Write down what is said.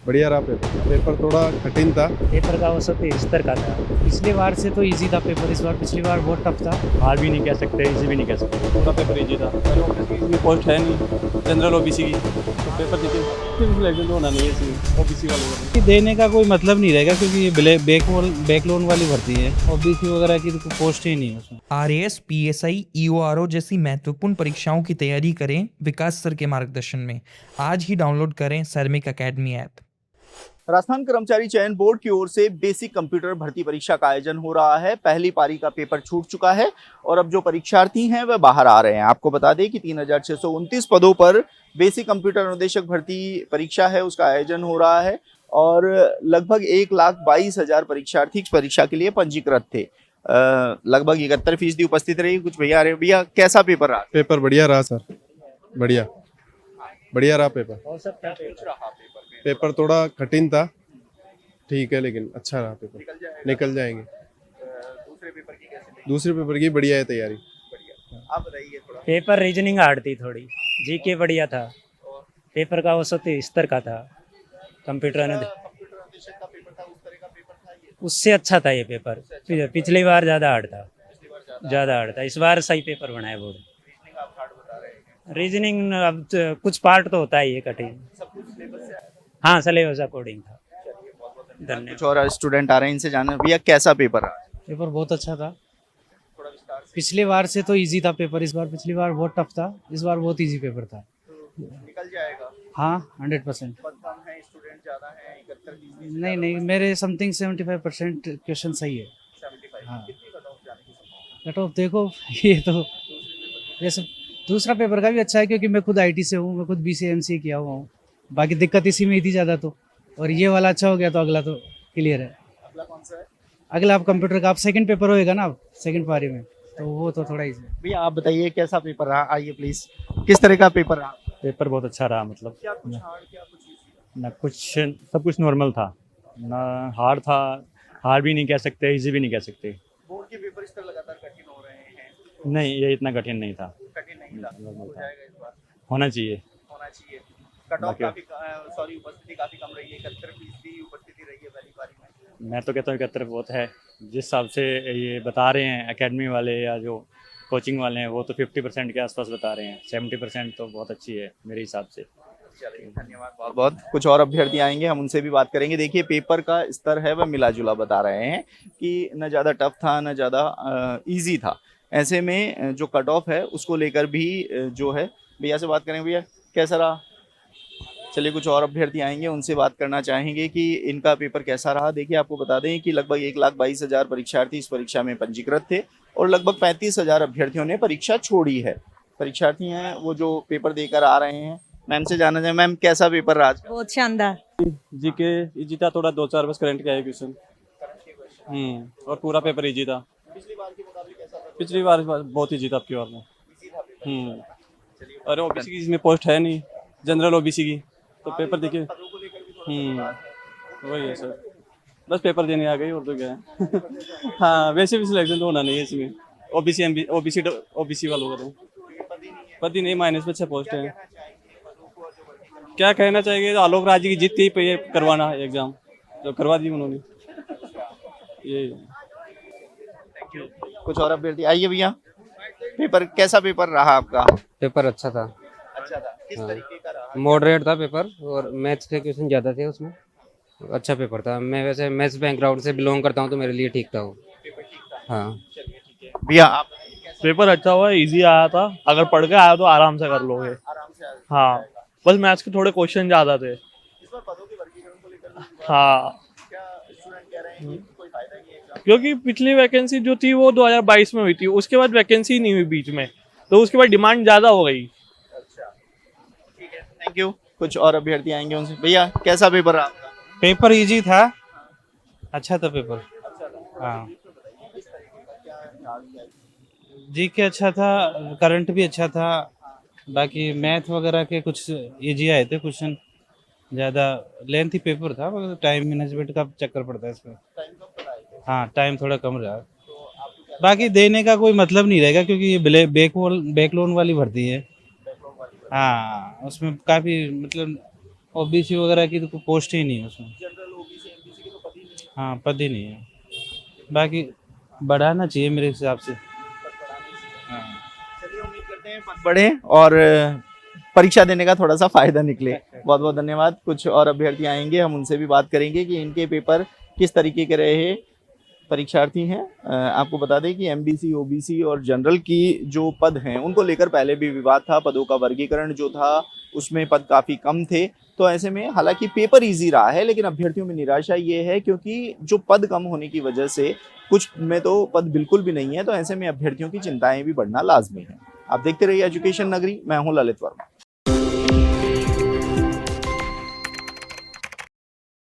बढ़िया रहा paper. Paper थोड़ा कठिन था। पेपर का औसत 73 का था। पिछली बार से तो इजी था पेपर, इस बार पिछली बार बहुत टफ था। हार भी नहीं कह सकते, इजी भी नहीं कह सकते। पूरा पेपर इजी था। इसमें पोस्ट है नहीं जनरल ओबीसी की, तो पेपर देखिए सिलेक्शन तो होना नहीं है इसमें ओबीसी वालों का। देने का कोई मतलब नहीं रहेगा क्योंकि ये बैक लोन वाली भर्ती है, ओबीसी वगैरह की तो पोस्ट ही नहीं है उसमें। आरएएस, पीएसआई, ईओआरओ जैसी महत्वपूर्ण परीक्षाओं की तैयारी करें विकास सर के मार्गदर्शन में। आज ही डाउनलोड करें सैरमिक अकेडमी ऐप। राजस्थान कर्मचारी चयन बोर्ड की ओर से बेसिक कंप्यूटर भर्ती परीक्षा का आयोजन हो रहा है। पहली पारी का पेपर छूट चुका है और अब जो परीक्षार्थी हैं वह बाहर आ रहे हैं। आपको बता दें कि 3629 पदों पर बेसिक कंप्यूटर अनुदेशक भर्ती परीक्षा है, उसका आयोजन हो रहा है और लगभग 1,22,000 परीक्षार्थी इस परीक्षा के लिए पंजीकृत थे। लगभग 71% उपस्थित रही। कुछ भैया आ रहे। भैया कैसा पेपर रहा? पेपर बढ़िया रहा सर, बढ़िया बढ़िया रहा पेपर। औसत था पेपर थोड़ा कठिन था, ठीक है, लेकिन अच्छा रहा पेपर। निकल जाएंगे। दूसरे पेपर की बढ़िया है तैयारी। आप बताइए थोड़ा। पेपर रीजनिंग हार्ड थी थोड़ी, जीके बढ़िया था। पेपर का औसत 73 का था। कंप्यूटर ने उससे अच्छा था ये पेपर। पिछली बार ज़्यादा हार्ड था। इस बार सही पेपर बनाया बोर्ड। रीजनिंग अब कुछ पार्ट तो होता ही है कठिन। हाँ, सिलेबस अकॉर्डिंग था। धन्यवाद। कुछ और स्टूडेंट आ रहे हैं, इनसे जानना। भैया कैसा पेपर रहा? पेपर बहुत अच्छा था। पिछली बार से तो इजी था पेपर, इस बार पिछली बार बहुत टफ था, इस बार बहुत इजी पेपर था। निकल जाएगा। हाँ 100%। पद कम है, स्टूडेंट ज्यादा है, 71 नहीं, मेरे समथिंग 75% क्वेश्चन सही है। 75। हाँ। कितनी कट ऑफ जाने की संभावना? कट ऑफ देखो ये तो जैसे दूसरा पेपर का भी अच्छा है क्योंकि मैं खुद आईटी से हूँ, मैं खुद बीसीएमसी किया हुआ हूँ। बाकी दिक्कत इसी में ही थी ज़्यादा तो, और ये वाला अच्छा हो गया तो अगला तो क्लियर है। अगला कौन सा है? अगला आप कंप्यूटर का, आप सेकंड पेपर होएगा ना सेकंड पारी में, तो वो तो थोड़ा इजी है। भैया आप बताइए कैसा पेपर रहा? आइए प्लीज। किस तरह का पेपर रहा? पेपर बहुत अच्छा रहा, मतलब क्या कुछ हार्ड, क्या कुछ इजी? ना कुछ, सब कुछ नॉर्मल था, ना हार्ड था। हार्ड भी नहीं कह सकते, इजी भी नहीं कह सकते। बोर्ड के पेपर इस तरह लगातार कठिन हो रहे हैं। नहीं, ये इतना कठिन नहीं था। कठिन नहीं था, हो जाएगा इस बार। होना चाहिए। होना चाहिए। कट ऑफ बाकी- काफी सॉरी उपस्थिति काफी कम रही है। 71% उपस्थिति रही है पहली पारी में। मैं तो कहता हूँ 71 बहुत है। जिस हिसाब से ये बता रहे हैं एकेडमी वाले या जो कोचिंग वाले हैं, वो तो 50% के आसपास बता रहे हैं। 70% तो बहुत अच्छी है मेरे हिसाब से। चलिए, धन्यवाद बहुत बहुत। कुछ और अभ्यर्थी आएंगे, हम उनसे भी बात करेंगे। देखिए पेपर का स्तर है वह मिला जुला बता रहे हैं कि न ज़्यादा टफ था न ज़्यादा इजी था। ऐसे में जो कट ऑफ है उसको लेकर भी जो है, भैया से बात करेंगे। भैया कैसा रहा? चलिए, कुछ और अभ्यर्थी आएंगे, उनसे बात करना चाहेंगे कि इनका पेपर कैसा रहा। देखिए आपको बता दें कि लगभग 1,22,000 परीक्षार्थी इस परीक्षा में पंजीकृत थे और लगभग 35,000 अभ्यर्थियों ने परीक्षा छोड़ी है। परीक्षार्थी हैं वो जो पेपर देकर आ रहे हैं। मैम से जानना चाहें, मैम कैसा पेपर रहा आज? बहुत शानदार। जीके इजी था, थोड़ा 2-4 बस करंट के आए क्वेश्चन। और पूरा पेपर इजी था। पिछली बार के मुकाबले कैसा था? पिछली बार बहुत इजी था आपकी बार में। अरे ओबीसी की इसमें पोस्ट है नहीं जनरल ओबीसी की, तो पेपर देखिए। वही है सर, बस पेपर देने आ गई और तो क्या है। हाँ, वैसे भी सिलेक्शन तो होना नहीं है इसमें ओबीसी वालों का, तो पद ही नहीं, माइनस में 6 पोस्ट है। क्या कहना चाहिए, आलोक राज की जीत थी पे ये करवाना है एग्जाम, तो करवा दी उन्होंने। ये कुछ और अभ्यर्थी आइए। भैया पेपर कैसा पेपर रहा आपका? पेपर अच्छा था, अच्छा था। किस तरीके का रहा? मॉडरेट था पेपर और मैथ्स के क्वेश्चन ज़्यादा थे उसमें। अच्छा पेपर था। मैं वैसे मैथ्स बैकग्राउंड से बिलोंग करता हूँ तो मेरे लिए ठीक था वो। हाँ भैया आप पेपर अच्छा हुआ, इजी आया था। अगर पढ़ के आया तो आराम से कर लोगे। आराम से हाँ, बस मैथ्स के थोड़े क्वेश्चन ज्यादा थे। इस बार पदों के वर्गीकरण को लेकर हाँ, क्या स्टूडेंट कह रहे हैं कि कोई फायदा नहीं है एग्जाम? क्योंकि पिछली वैकेंसी जो थी वो 2022 में हुई थी, उसके बाद वैकेंसी नहीं हुई बीच में, तो उसके बाद डिमांड ज्यादा हो गई। अच्छा, ठीक है, थैंक यू। कुछ और अभ्यर्थी आएंगे, उनसे। भैया कैसा पेपर रहा आपका? पेपर इजी था, अच्छा था पेपर। हाँ, जीके अच्छा था, करंट भी अच्छा था। बाकी मैथ वगैरह के कुछ इजी आए थे क्वेश्चन, ज़्यादा लेंथी पेपर था, मगर टाइम मैनेजमेंट का चक्कर पड़ता है इसमें। हाँ, टाइम थोड़ा कम रहा। बाकी देने का कोई मतलब नहीं रहेगा क्योंकि ये बैक लोन वाली भर्ती है। हाँ, उसमें काफ़ी मतलब ओबीसी वगैरह की तो पोस्ट ही नहीं है उसमें। जनरल ओबीसी एमबीसी के तो पद ही नहीं है। हाँ पद ही नहीं है, बाकी बढ़ाना चाहिए मेरे हिसाब से। पद बढ़ाने चाहिए। हाँ चलिए उम्मीद करते हैं पद बढ़े और परीक्षा देने का थोड़ा सा फायदा निकले। बहुत बहुत धन्यवाद। कुछ और अभ्यर्थी आएंगे, हम उनसे भी बात करेंगे कि इनके पेपर किस तरीके के रहे। परीक्षार्थी हैं, आपको बता दें कि एमबीसी ओबीसी और जनरल की जो पद हैं उनको लेकर पहले भी विवाद था। पदों का वर्गीकरण जो था उसमें पद काफ़ी कम थे, तो ऐसे में हालांकि पेपर इजी रहा है, लेकिन अभ्यर्थियों में निराशा ये है क्योंकि जो पद कम होने की वजह से कुछ में तो पद बिल्कुल भी नहीं है, तो ऐसे में अभ्यर्थियों की चिंताएं भी बढ़ना लाजमी है। आप देखते रहिए एजुकेशन नगरी, मैं हूं ललित वर्मा।